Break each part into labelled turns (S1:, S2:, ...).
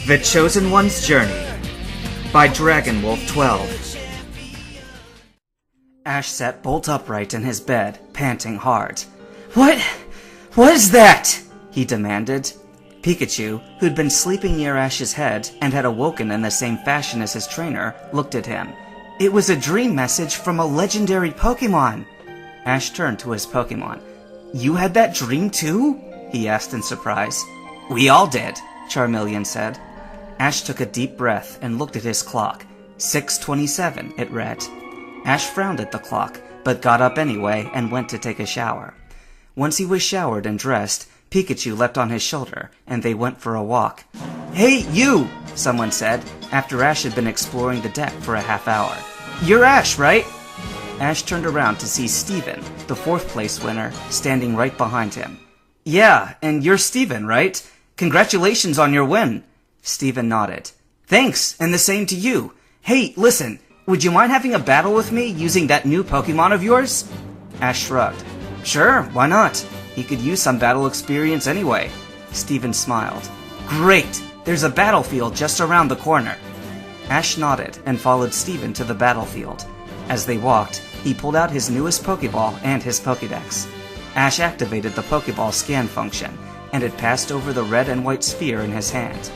S1: The Chosen One's Journey by DragonWolf12. Ash sat bolt upright in his bed, panting hard. What is that? He demanded. Pikachu, who'd been sleeping near Ash's head and had awoken in the same fashion as his trainer, looked at him. It was a dream message from a legendary Pokemon. Ash turned to his Pokemon. You had that dream too? He asked in surprise. We all did, Charmeleon said. Ash took a deep breath and looked at his clock. 6:27, it read. Ash frowned at the clock, but got up anyway and went to take a shower. Once he was showered and dressed, Pikachu leapt on his shoulder, and they went for a walk. Hey, you! Someone said, after Ash had been exploring the deck for a half hour. You're Ash, right? Ash turned around to see Steven, the 4th place winner, standing right behind him. Yeah, and you're Steven, right? Congratulations on your win. Steven nodded. Thanks, and the same to you. Hey, listen, would you mind having a battle with me using that new Pokemon of yours? Ash shrugged. Sure, why not? He could use some battle experience anyway. Steven smiled. Great! There's a battlefield just around the corner. Ash nodded and followed Steven to the battlefield. As they walked, he pulled out his newest Pokeball and his Pokédex. Ash activated the Pokeball scan function, and it passed over the red and white sphere in his hand.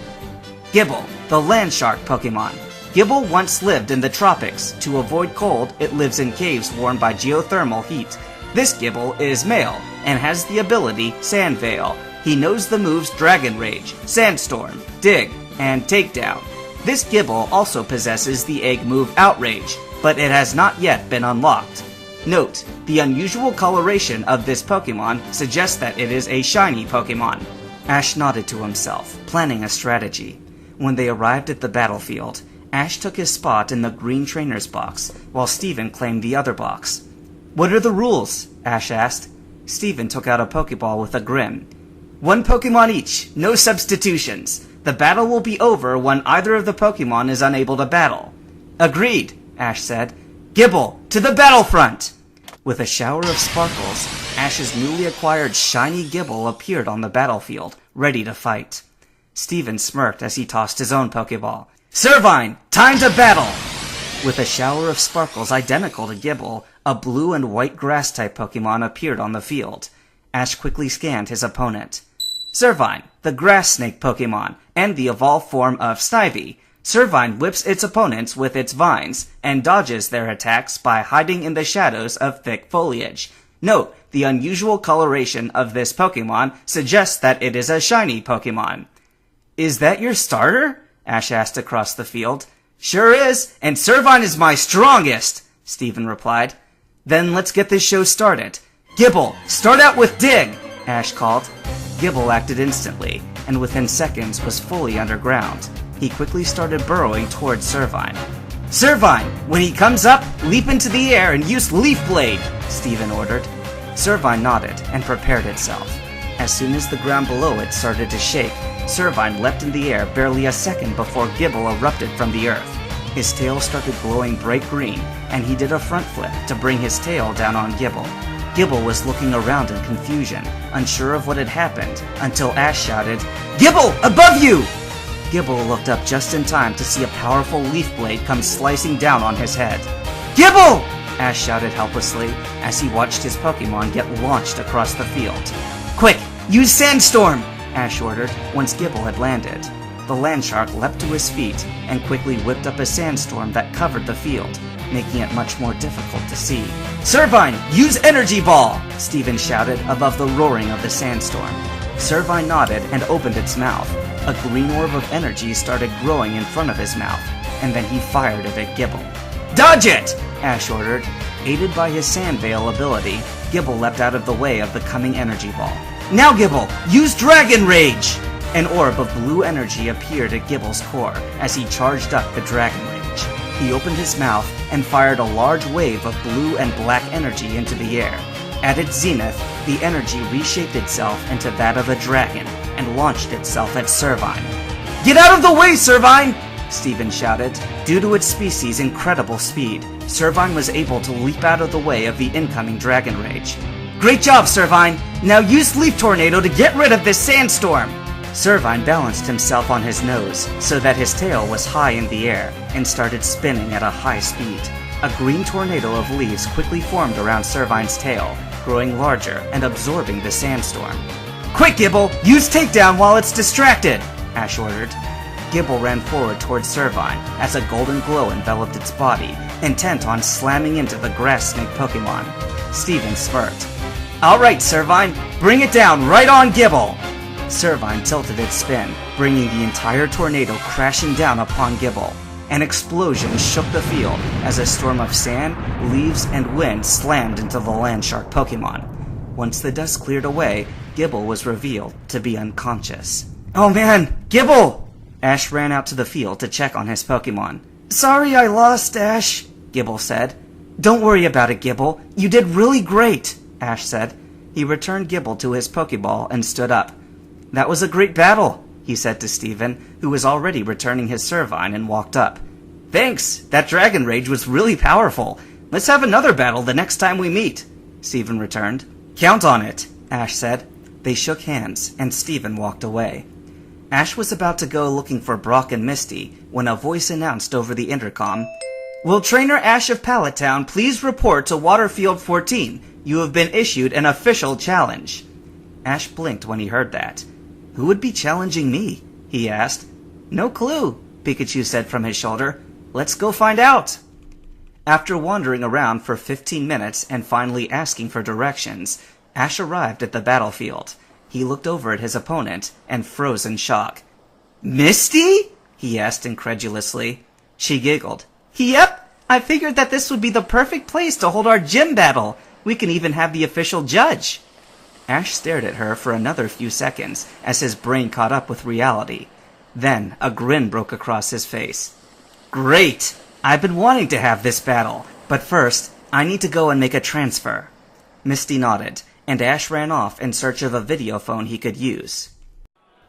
S1: Gible, the land shark Pokemon. Gible once lived in the tropics. To avoid cold, it lives in caves warmed by geothermal heat. This Gible is male, and has the ability Sand Veil. He knows the moves Dragon Rage, Sandstorm, Dig, and Takedown. This Gible also possesses the egg move Outrage, but it has not yet been unlocked. Note, the unusual coloration of this Pokemon suggests that it is a shiny Pokemon. Ash nodded to himself, planning a strategy. When they arrived at the battlefield, Ash took his spot in the green trainer's box, while Steven claimed the other box. What are the rules? Ash asked. Steven took out a Pokeball with a grin. 1 Pokemon each, no substitutions. The battle will be over when either of the Pokemon is unable to battle. Agreed, Ash said. Gible, to the battlefront! With a shower of sparkles, Ash's newly acquired shiny Gible appeared on the battlefield, ready to fight. Steven smirked as he tossed his own Pokeball. Servine, time to battle! With a shower of sparkles identical to Gible, a blue and white grass-type Pokemon appeared on the field. Ash quickly scanned his opponent. Servine, the grass snake Pokemon, and the evolved form of Snivy. Servine whips its opponents with its vines, and dodges their attacks by hiding in the shadows of thick foliage. Note, the unusual coloration of this Pokemon suggests that it is a shiny Pokemon. Is that your starter? Ash asked across the field. Sure is, and Servine is my strongest, Steven replied. Then let's get this show started. Gible, start out with Dig, Ash called. Gible acted instantly, and within seconds was fully underground. He quickly started burrowing towards Servine. Servine, when he comes up, leap into the air and use Leaf Blade, Steven ordered. Servine nodded and prepared itself. As soon as the ground below it started to shake, Servine leapt in the air barely a second before Gible erupted from the earth. His tail started glowing bright green, and he did a front flip to bring his tail down on Gible. Gible was looking around in confusion, unsure of what had happened, until Ash shouted, Gible, above you! Gible looked up just in time to see a powerful leaf blade come slicing down on his head. Gible! Ash shouted helplessly as he watched his Pokemon get launched across the field. Quick, use Sandstorm! Ash ordered once Gible had landed. The landshark leapt to his feet and quickly whipped up a sandstorm that covered the field, making it much more difficult to see. Servine, use Energy Ball! Steven shouted above the roaring of the sandstorm. Servine nodded and opened its mouth. A green orb of energy started growing in front of his mouth, and then he fired it at Gible. Dodge it! Ash ordered. Aided by his Sand Veil ability, Gible leapt out of the way of the coming energy ball. Now Gible, use Dragon Rage! An orb of blue energy appeared at Gible's core as he charged up the Dragon Rage. He opened his mouth and fired a large wave of blue and black energy into the air. At its zenith, the energy reshaped itself into that of a dragon and launched itself at Servine. Get out of the way, Servine! Steven shouted. Due to its species' incredible speed, Servine was able to leap out of the way of the incoming Dragon Rage. Great job, Servine! Now use Leaf Tornado to get rid of this sandstorm! Servine balanced himself on his nose so that his tail was high in the air and started spinning at a high speed. A green tornado of leaves quickly formed around Servine's tail, growing larger and absorbing the sandstorm. "Quick, Gibble! Use takedown while it's distracted!" Ash ordered. Gibble ran forward towards Servine as a golden glow enveloped its body, intent on slamming into the grass snake Pokemon. Steven smirked. "Alright, Servine, bring it down right on Gibble!" Servine tilted its spin, bringing the entire tornado crashing down upon Gibble. An explosion shook the field as a storm of sand, leaves, and wind slammed into the Landshark Pokemon. Once the dust cleared away, Gibble was revealed to be unconscious. "Oh man, Gibble!" Ash ran out to the field to check on his Pokemon. "Sorry I lost, Ash," Gibble said. "Don't worry about it, Gibble. You did really great," Ash said. He returned Gibble to his Pokeball and stood up. "That was a great battle," he said to Steven, who was already returning his Servine, and walked up. "Thanks. That Dragon Rage was really powerful. Let's have another battle the next time we meet," Steven returned. "Count on it," Ash said. They shook hands, and Steven walked away. Ash was about to go looking for Brock and Misty when a voice announced over the intercom, "Will Trainer Ash of Pallet Town please report to Waterfield 14? You have been issued an official challenge." Ash blinked when he heard that. "Who would be challenging me?" he asked. "No clue," Pikachu said from his shoulder. "Let's go find out." After wandering around for 15 minutes and finally asking for directions, Ash arrived at the battlefield. He looked over at his opponent and froze in shock. "Misty?" he asked incredulously. She giggled. "Yep, I figured that this would be the perfect place to hold our gym battle. We can even have the official judge." Ash stared at her for another few seconds as his brain caught up with reality. Then a grin broke across his face. "Great! I've been wanting to have this battle, but first, I need to go and make a transfer." Misty nodded, and Ash ran off in search of a video phone he could use.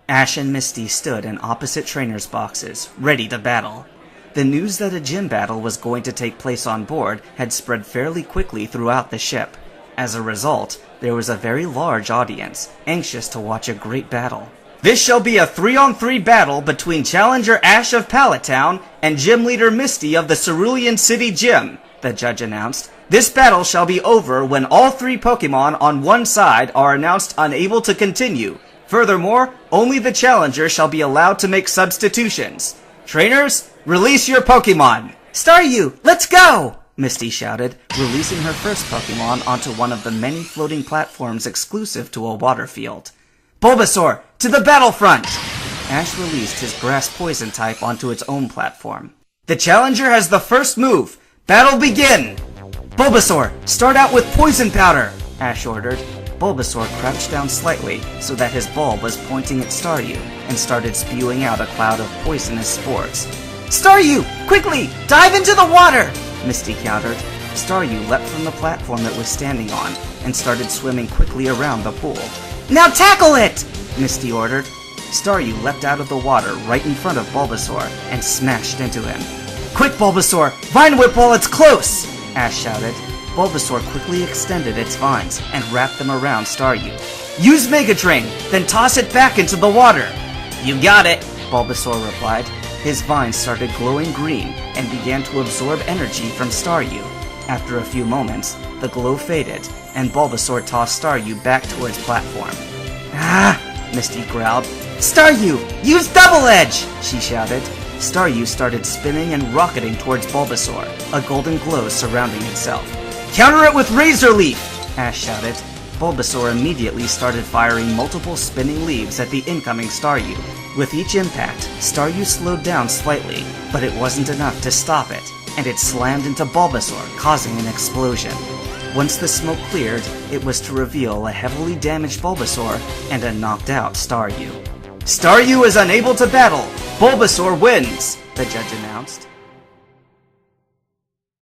S1: Ash and Misty stood in opposite trainers' boxes, ready to battle. The news that a gym battle was going to take place on board had spread fairly quickly throughout the ship. As a result, there was a very large audience, anxious to watch a great battle. "This shall be a 3-on-3 battle between Challenger Ash of Pallet Town and Gym Leader Misty of the Cerulean City Gym," the judge announced. "This battle shall be over when all 3 Pokemon on one side are announced unable to continue. Furthermore, only the challenger shall be allowed to make substitutions. Trainers, release your Pokemon!" "Staryu, let's go!" Misty shouted, releasing her first Pokemon onto one of the many floating platforms exclusive to a water field. "Bulbasaur, to the battlefront!" Ash released his grass poison type onto its own platform. "The challenger has the first move. Battle begin!" "Bulbasaur, start out with poison powder!" Ash ordered. Bulbasaur crouched down slightly so that his bulb was pointing at Staryu and started spewing out a cloud of poisonous spores. "Staryu, quickly, dive into the water!" Misty countered. Staryu leapt from the platform it was standing on and started swimming quickly around the pool. "Now tackle it!" Misty ordered. Staryu leapt out of the water right in front of Bulbasaur and smashed into him. "Quick, Bulbasaur! Vine Whip while it's close!" Ash shouted. Bulbasaur quickly extended its vines and wrapped them around Staryu. "Use Mega Drain, then toss it back into the water!" "You got it!" Bulbasaur replied. His vines started glowing green and began to absorb energy from Staryu. After a few moments, the glow faded, and Bulbasaur tossed Staryu back to its platform. "Ah!" Misty growled. "Staryu, use Double Edge!" she shouted. Staryu started spinning and rocketing towards Bulbasaur, a golden glow surrounding itself. "Counter it with Razor Leaf!" Ash shouted. Bulbasaur immediately started firing multiple spinning leaves at the incoming Staryu. With each impact, Staryu slowed down slightly, but it wasn't enough to stop it, and it slammed into Bulbasaur, causing an explosion. Once the smoke cleared, it was to reveal a heavily damaged Bulbasaur and a knocked-out Staryu. "Staryu is unable to battle! Bulbasaur wins!" the judge announced.